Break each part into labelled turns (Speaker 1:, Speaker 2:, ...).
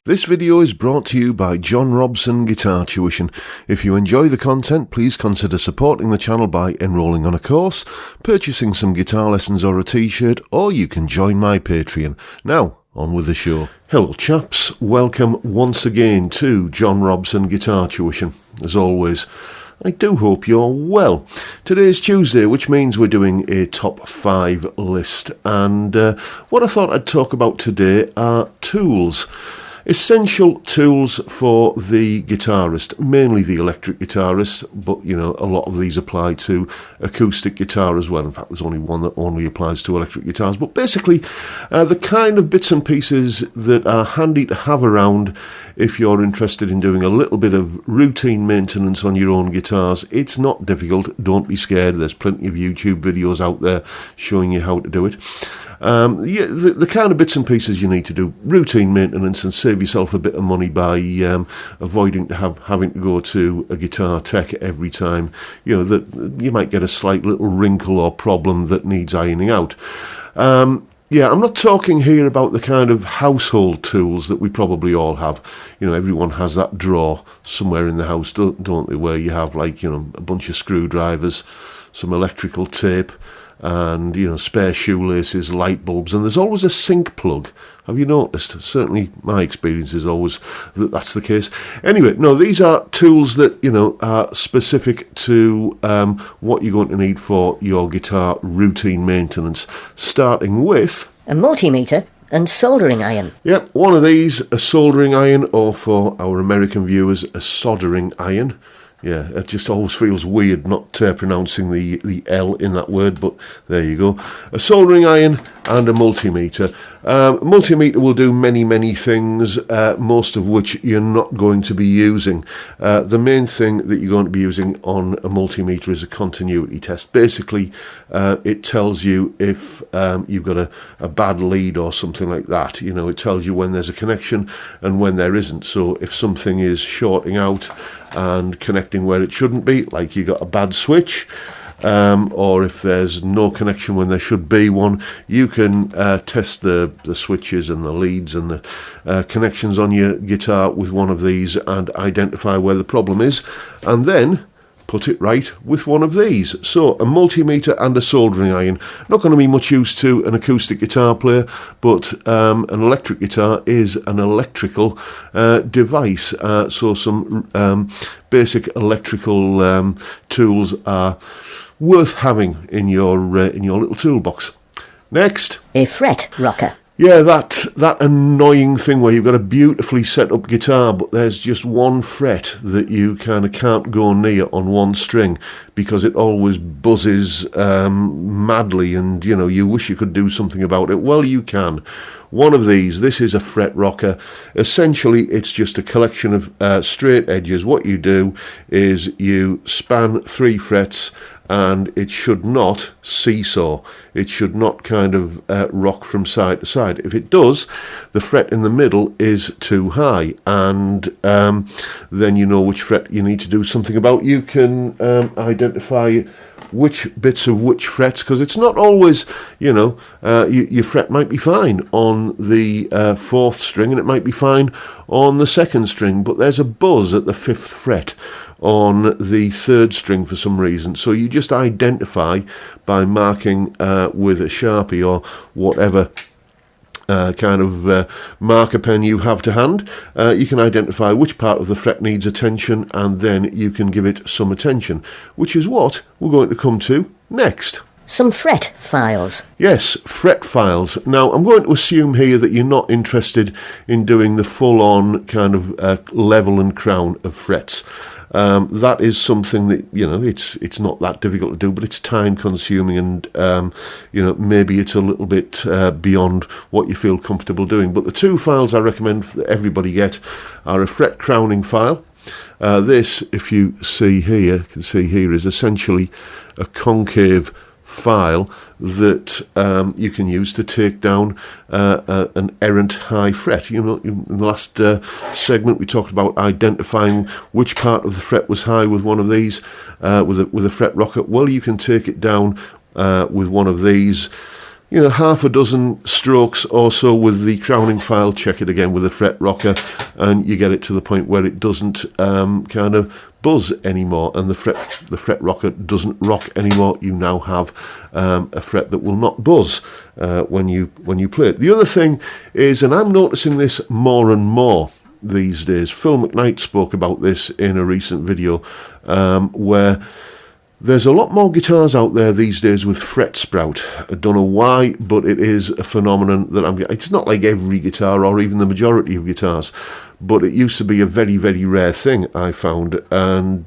Speaker 1: This video is brought to you by John Robson Guitar Tuition. If you enjoy the content, please consider supporting the channel by enrolling on a course, purchasing some guitar lessons or a t-shirt, or you can join my Patreon. Now, on with the show. Hello chaps, welcome once again to John Robson Guitar Tuition. As always, I do hope you're well. Today's Tuesday, which means we're doing a top 5 list, and what I thought I'd talk about today are tools. Essential tools for the guitarist, mainly the electric guitarist, but you know, a lot of these apply to acoustic guitar as well. In fact, there's only one that only applies to electric guitars. But basically, the kind of bits and pieces that are handy to have around if you're interested in doing a little bit of routine maintenance on your own guitars. It's not difficult, don't be scared. There's plenty of YouTube videos out there showing you how to do it. The kind of bits and pieces you need to do routine maintenance and save yourself a bit of money by avoiding having to go to a guitar tech every time, you know, that you might get a slight little wrinkle or problem that needs ironing out. Yeah, I'm not talking here about the kind of household tools that we probably all have. You know, everyone has that drawer somewhere in the house, don't they, where you have, like, you know, a bunch of screwdrivers, some electrical tape, and, you know, spare shoelaces, light bulbs, and there's always a sink plug. Have you noticed? Certainly my experience is always that that's the case. Anyway, no, these are tools that, you know, are specific to what you're going to need for your guitar routine maintenance, starting with
Speaker 2: a multimeter and soldering iron.
Speaker 1: Yep, one of these, a soldering iron, or for our American viewers, a soldering iron. Yeah, it just always feels weird not pronouncing the L in that word, but there you go. A soldering iron and a multimeter. Multimeter will do many things, most of which you're not going to be using. The main thing that you're going to be using on a multimeter is a continuity test. Basically, it tells you if you've got a bad lead or something like that. You know, it tells you when there's a connection and when there isn't. So if something is shorting out and connecting where it shouldn't be, like you got a bad switch, or if there's no connection when there should be one, you can test the switches and the leads and the connections on your guitar with one of these and identify where the problem is, and then put it right with one of these. So a multimeter and a soldering iron. Not going to be much use to an acoustic guitar player, but an electric guitar is an electrical device. So some basic electrical tools are worth having in your little toolbox. Next,
Speaker 2: a fret rocker.
Speaker 1: Yeah, that annoying thing where you've got a beautifully set up guitar, but there's just one fret that you kind of can't go near on one string because it always buzzes madly, and you know, you wish you could do something about it. Well, you can. One of these, this is a fret rocker. Essentially, it's just a collection of straight edges. What you do is you span 3 frets, and it should not seesaw. It should not kind of rock from side to side. If it does, the fret in the middle is too high, and then you know which fret you need to do something about. You can identify which bits of which frets, because it's not always, you know, your fret might be fine on the 4th string and it might be fine on the 2nd string, but there's a buzz at the 5th fret on the 3rd string for some reason. So you just identify by marking with a Sharpie or whatever kind of marker pen you have to hand. You can identify which part of the fret needs attention, and then you can give it some attention, which is what we're going to come to next.
Speaker 2: Some fret files.
Speaker 1: Yes, fret files. Now, I'm going to assume here that you're not interested in doing the full-on kind of level and crown of frets. That is something that, you know, it's not that difficult to do, but it's time consuming, and you know, maybe it's a little bit beyond what you feel comfortable doing. But the 2 files I recommend that everybody get are a fret crowning file. This, if you can see here, is essentially a concave file that you can use to take down an errant high fret. You know, in the last segment we talked about identifying which part of the fret was high with one of these, with a fret rocker. Well, you can take it down with one of these. half a dozen strokes or so with the crowning file. Check it again with a fret rocker, and you get it to the point where it doesn't kind of buzz anymore, and the fret rocker doesn't rock anymore. You now have a fret that will not buzz when you play it. The other thing is, and I'm noticing this more and more these days, Phil McKnight spoke about this in a recent video, where there's a lot more guitars out there these days with fret sprout. I don't know why, but it is a phenomenon that it's not like every guitar or even the majority of guitars, but it used to be a very, very rare thing, I found. And,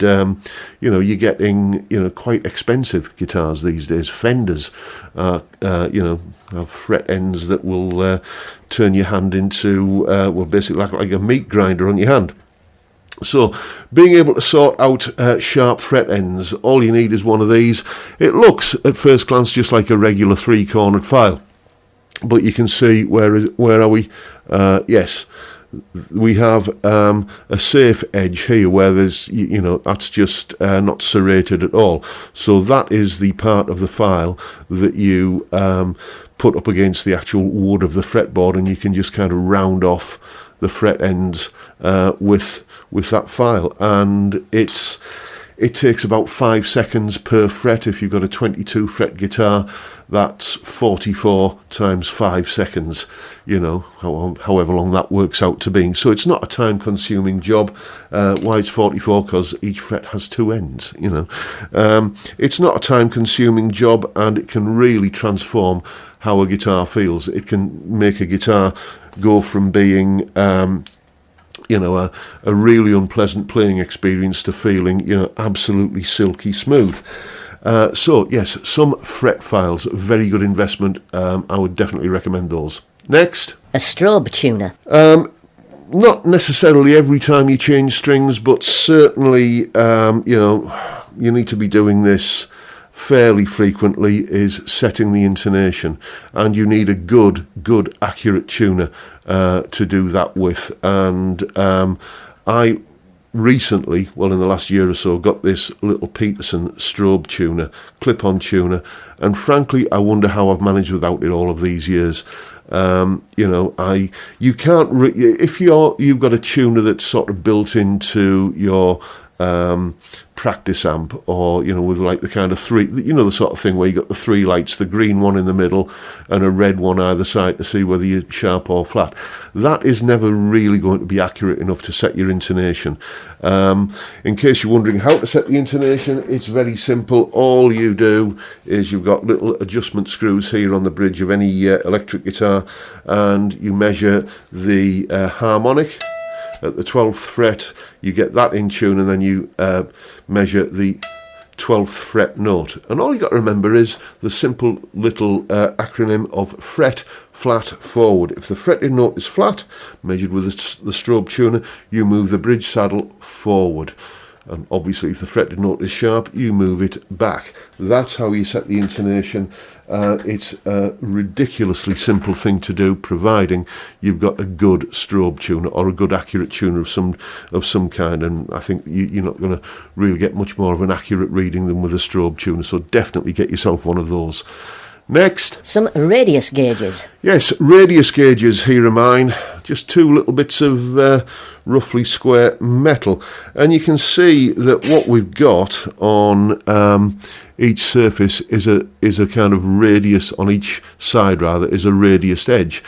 Speaker 1: you're getting, quite expensive guitars these days. Fenders, have fret ends that will turn your hand into, basically like a meat grinder on your hand. So, being able to sort out sharp fret ends, all you need is one of these. It looks, at first glance, just like a regular three-cornered file. But you can see, where are we? Yes, we have a safe edge here where there's, that's just not serrated at all. So that is the part of the file that you put up against the actual wood of the fretboard, and you can just kind of round off the fret ends with that file, and it takes about 5 seconds per fret. If you've got a 22 fret guitar, that's 44 times 5 seconds, however long that works out to be. So it's not a time consuming job. Why it's 44? Because each fret has 2 ends, It's not a time consuming job, and it can really transform how a guitar feels. It can make a guitar go from being a really unpleasant playing experience to feeling, absolutely silky smooth. So, yes, some fret files, very good investment. I would definitely recommend those. Next.
Speaker 2: A Strobe tuner.
Speaker 1: Not necessarily every time you change strings, but certainly, you need to be doing this fairly frequently, is setting the intonation, and you need a good accurate tuner to do that with. And I recently, in the last year or so, got this little Peterson Strobe tuner, clip-on tuner, and frankly I wonder how I've managed without it all of these years. You can't if you've got a tuner that's sort of built into your practice amp, or with like the kind of three, the sort of thing where you got the 3 lights, the green one in the middle and a red one either side to see whether you're sharp or flat. That is never really going to be accurate enough to set your intonation. In case you're wondering how to set the intonation, it's very simple. All you do is you've got little adjustment screws here on the bridge of any electric guitar, and you measure the harmonic at the 12th fret. You get that in tune, and then you measure the 12th fret note. And all you got to remember is the simple little acronym of fret, flat, forward. If the fretted note is flat, measured with the Strobe tuner, you move the bridge saddle forward. And obviously if the fretted note is sharp, you move it back. That's how you set the intonation. It's a ridiculously simple thing to do, providing you've got a good Strobe tuner or a good accurate tuner of some kind. And I think you're not going to really get much more of an accurate reading than with a Strobe tuner. So definitely get yourself one of those. Next.
Speaker 2: Some radius gauges.
Speaker 1: Yes, radius gauges. Here are mine. Just 2 little bits of roughly square metal. And you can see that what we've got on each surface is a kind of radius on each side, rather, is a radiused edge.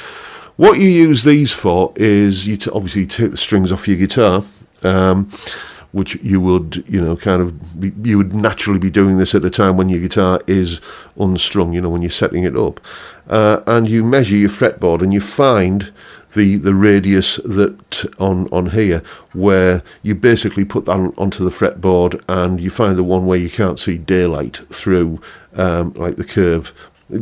Speaker 1: What you use these for is you obviously take the strings off your guitar, which you would, you would naturally be doing this at a time when your guitar is unstrung, when you're setting it up. And you measure your fretboard, and you find the radius that on here, where you basically put that onto the fretboard, and you find the one where you can't see daylight through, like the curve.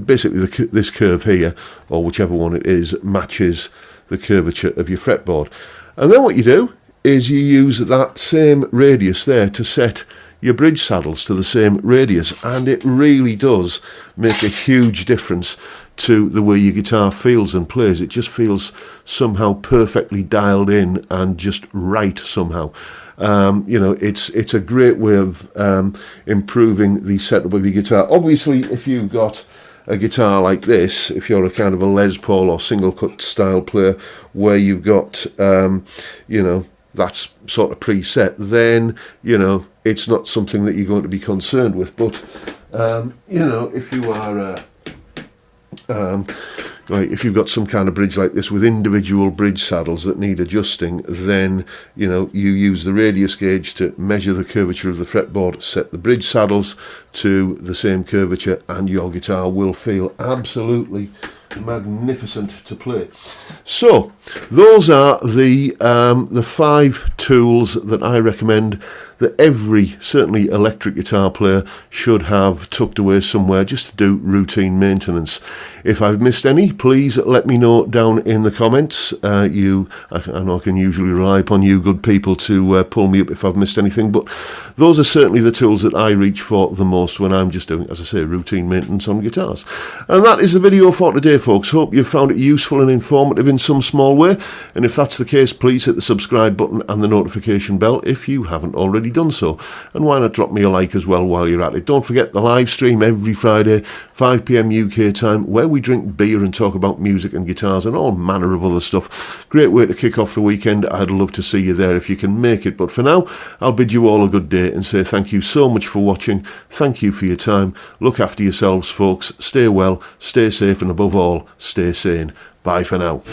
Speaker 1: Basically, this curve here, or whichever one it is, matches the curvature of your fretboard. And then what you do is you use that same radius there to set your bridge saddles to the same radius, and it really does make a huge difference to the way your guitar feels and plays. It just feels somehow perfectly dialed in and just right somehow. It's a great way of improving the setup of your guitar. Obviously, if you've got a guitar like this, if you're a kind of a Les Paul or single cut style player where you've got, that's sort of preset, then, it's not something that you're going to be concerned with. But, if you are... if you've got some kind of bridge like this with individual bridge saddles that need adjusting, then you use the radius gauge to measure the curvature of the fretboard, set the bridge saddles to the same curvature, and your guitar will feel absolutely magnificent to play. So those are the 5 tools that I recommend that every, certainly electric guitar player, should have tucked away somewhere just to do routine maintenance. If I've missed any, please let me know down in the comments. I know I can usually rely upon you good people to pull me up if I've missed anything, but those are certainly the tools that I reach for the most when I'm just doing, as I say, routine maintenance on guitars. And that is the video for today, folks. Hope you've found it useful and informative in some small way, and if that's the case, please hit the subscribe button and the notification bell if you haven't already done so. And why not drop me a like as well while you're at it. Don't forget the live stream every Friday, 5 p.m. UK time, where we drink beer and talk about music and guitars and all manner of other stuff. Great way to kick off the weekend. I'd love to see you there if you can make it. But for now, I'll bid you all a good day and say thank you so much for watching. Thank you for your time. Look after yourselves, folks. Stay well, stay safe, and above all, stay sane. Bye for now.